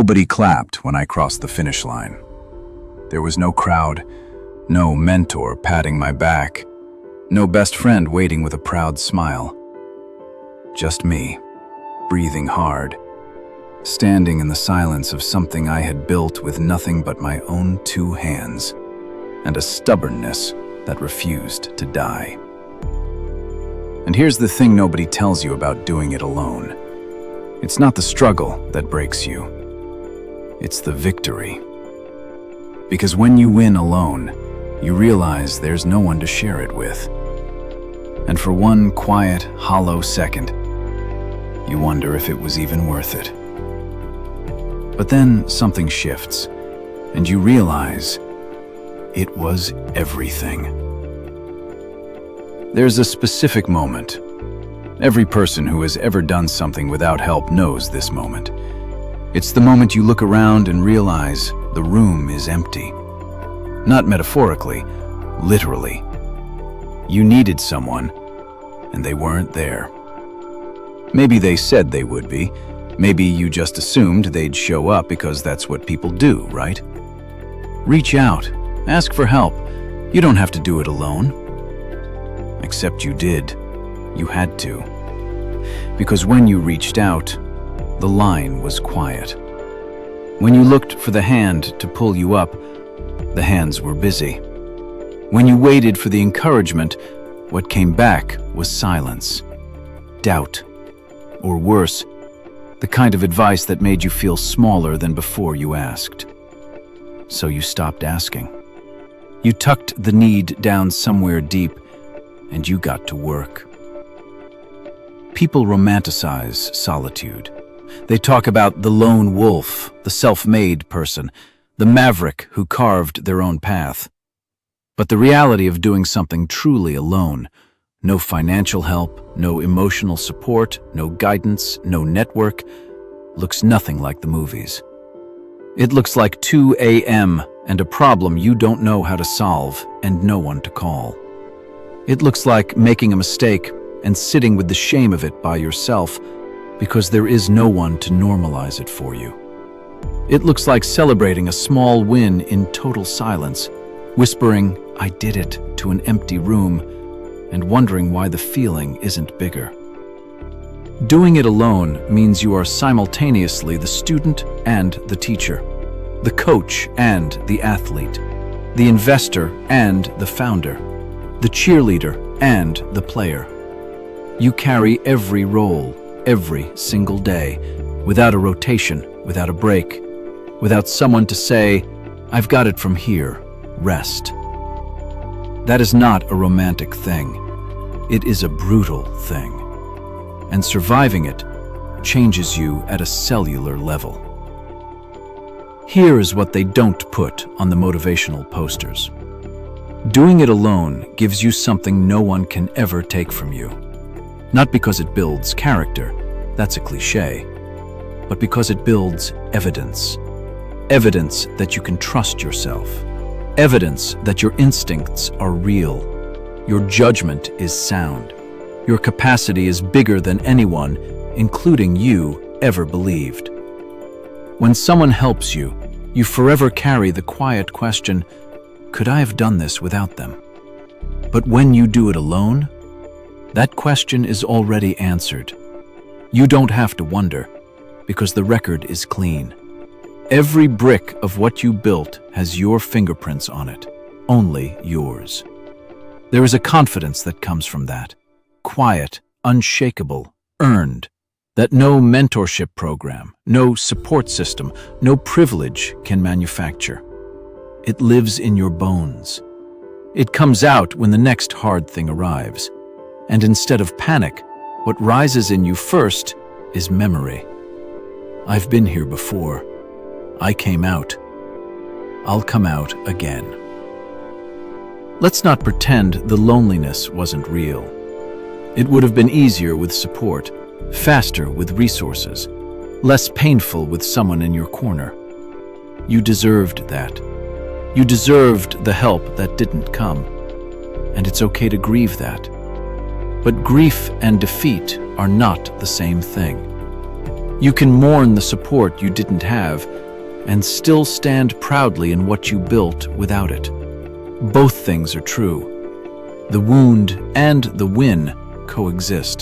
Nobody clapped when I crossed the finish line. There was no crowd, no mentor patting my back, no best friend waiting with a proud smile. Just me, breathing hard, standing in the silence of something I had built with nothing but my own 2 hands, and a stubbornness that refused to die. And here's the thing nobody tells you about doing it alone. It's not the struggle that breaks you. It's the victory. Because when you win alone, you realize there's no one to share it with. And for one quiet, hollow second, you wonder if it was even worth it. But then something shifts, and you realize it was everything. There's a specific moment. Every person who has ever done something without help knows this moment. It's the moment you look around and realize the room is empty. Not metaphorically, literally. You needed someone, and they weren't there. Maybe they said they would be. Maybe you just assumed they'd show up because that's what people do, right? Reach out. Ask for help. You don't have to do it alone. Except you did. You had to. Because when you reached out, the line was quiet. When you looked for the hand to pull you up, the hands were busy. When you waited for the encouragement, what came back was silence, doubt, or worse, the kind of advice that made you feel smaller than before you asked. So you stopped asking. You tucked the need down somewhere deep, and you got to work. People romanticize solitude. They talk about the lone wolf, the self-made person, the maverick who carved their own path. But the reality of doing something truly alone, no financial help, no emotional support, no guidance, no network, looks nothing like the movies. It looks like 2 a.m. and a problem you don't know how to solve and no one to call. It looks like making a mistake and sitting with the shame of it by yourself because there is no one to normalize it for you. It looks like celebrating a small win in total silence, whispering, "I did it," to an empty room, and wondering why the feeling isn't bigger. Doing it alone means you are simultaneously the student and the teacher, the coach and the athlete, the investor and the founder, the cheerleader and the player. You carry every role, every single day, without a rotation, without a break, without someone to say, "I've got it from here, rest." That is not a romantic thing. It is a brutal thing. And surviving it changes you at a cellular level. Here is what they don't put on the motivational posters. Doing it alone gives you something no one can ever take from you. Not because it builds character, that's a cliché, but because it builds evidence. Evidence that you can trust yourself. Evidence that your instincts are real. Your judgment is sound. Your capacity is bigger than anyone, including you, ever believed. When someone helps you, you forever carry the quiet question, could I have done this without them? But when you do it alone, that question is already answered. You don't have to wonder, because the record is clean. Every brick of what you built has your fingerprints on it, only yours. There is a confidence that comes from that, quiet, unshakable, earned, that no mentorship program, no support system, no privilege can manufacture. It lives in your bones. It comes out when the next hard thing arrives. And instead of panic, what rises in you first is memory. I've been here before. I came out. I'll come out again. Let's not pretend the loneliness wasn't real. It would have been easier with support, faster with resources, less painful with someone in your corner. You deserved that. You deserved the help that didn't come. And it's okay to grieve that. But grief and defeat are not the same thing. You can mourn the support you didn't have and still stand proudly in what you built without it. Both things are true. The wound and the win coexist.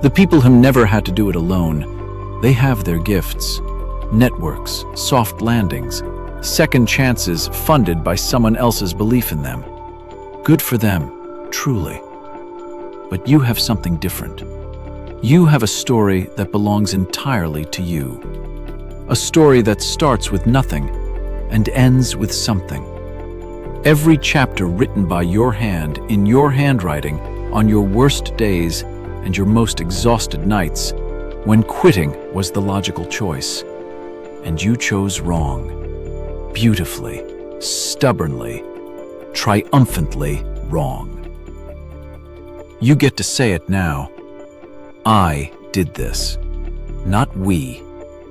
The people who never had to do it alone, they have their gifts, networks, soft landings, second chances funded by someone else's belief in them. Good for them, truly. But you have something different. You have a story that belongs entirely to you. A story that starts with nothing and ends with something. Every chapter written by your hand, in your handwriting, on your worst days and your most exhausted nights, when quitting was the logical choice. And you chose wrong. Beautifully, stubbornly, triumphantly wrong. You get to say it now. I did this. Not we.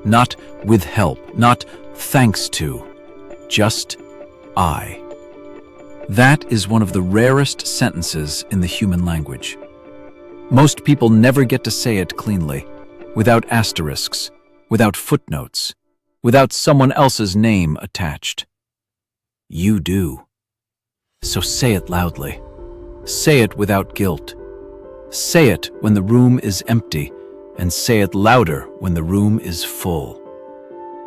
Not with help. Not thanks to. Just I. That is one of the rarest sentences in the human language. Most people never get to say it cleanly, without asterisks, without footnotes, without someone else's name attached. You do. So say it loudly. Say it without guilt. Say it when the room is empty, and say it louder when the room is full.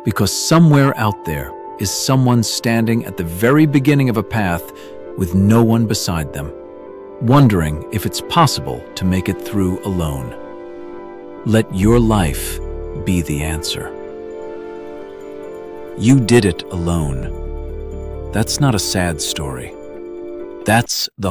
Because somewhere out there is someone standing at the very beginning of a path with no one beside them, wondering if it's possible to make it through alone. Let your life be the answer. You did it alone. That's not a sad story. That's the